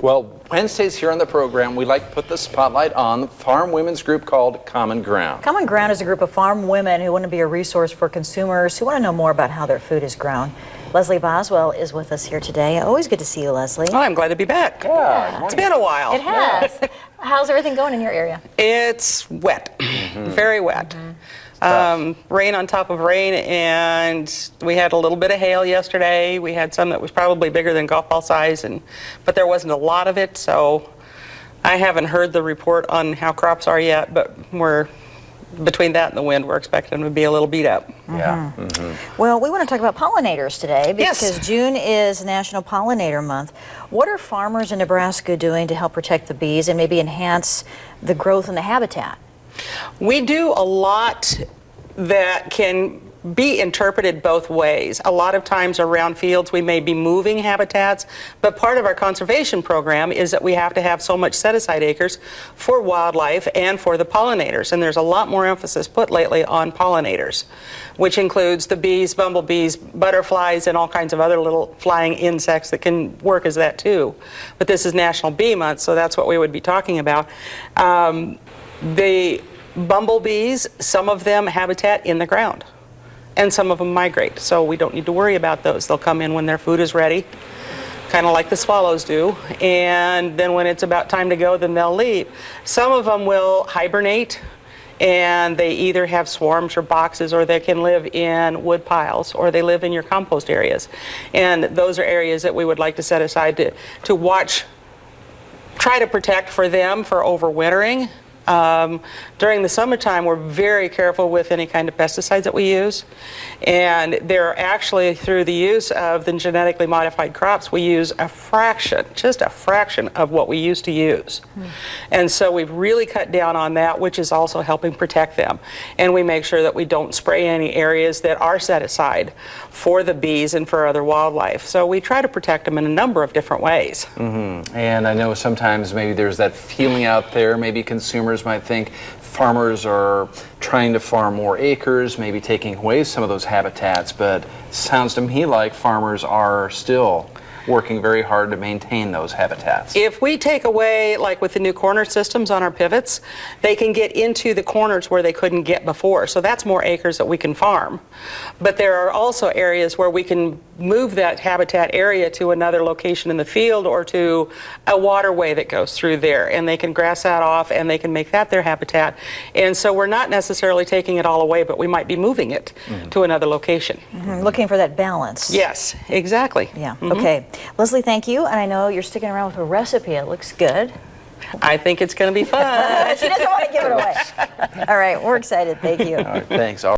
Well, Wednesdays here on the program, we like to put the spotlight on the farm women's group called Common Ground. Common Ground is a group of farm women who want to be a resource for consumers who want to know more about how their food is grown. Leslie Boswell is with us here today. Always good to see you, Leslie. Oh, I'm glad to be back. Yeah, It's been a while. It has. How's everything going in your area? It's wet, very wet. Rain on top of rain, and we had a little bit of hail yesterday. We had some that was probably bigger than golf ball size, but there wasn't a lot of it, so I haven't heard the report on how crops are yet, but between that and the wind, we're expecting to be a little beat up. Yeah. Well, we want to talk about pollinators today because Yes. June is National Pollinator Month. What are farmers in Nebraska doing to help protect the bees and maybe enhance the growth and the habitat? We do a lot that can be interpreted both ways. A lot of times around fields we may be moving habitats, but part of our conservation program is that we have to have so much set-aside acres for wildlife and for the pollinators, and there's a lot more emphasis put lately on pollinators, which includes the bees, bumblebees, butterflies, and all kinds of other little flying insects that can work as that too. But this is National Bee Month, so that's what we would be talking about. The bumblebees, some of them habitat in the ground, and some of them migrate, so we don't need to worry about those. They'll come in when their food is ready, kind of like the swallows do, and then when it's about time to go, then they'll leave. Some of them will hibernate, and they either have swarms or boxes, or they can live in wood piles, or they live in your compost areas. And those are areas that we would like to set aside to watch, try to protect for them for overwintering. During the summertime, we're very careful with any kind of pesticides that we use, and they're actually, through the use of the genetically modified crops, we use a fraction, just a fraction of what we used to use. And so we've really cut down on that, which is also helping protect them. And we make sure that we don't spray any areas that are set aside for the bees and for other wildlife. So we try to protect them in a number of different ways. And I know sometimes maybe there's that feeling out there, maybe consumers might think farmers are trying to farm more acres, maybe taking away some of those habitats, but it sounds to me like farmers are still working very hard to maintain those habitats. If we take away, like with the new corner systems on our pivots, they can get into the corners where they couldn't get before. So that's more acres that we can farm. But there are also areas where we can move that habitat area to another location in the field or to a waterway that goes through there, and they can grass that off and they can make that their habitat. And so we're not necessarily taking it all away, but we might be moving it to another location. Looking for that balance. Yes, exactly. Yeah, okay. Leslie, thank you, and I know you're sticking around with a recipe. It looks good. I think it's going to be fun. She doesn't want to give it away. All right, we're excited. Thank you. All right, thanks.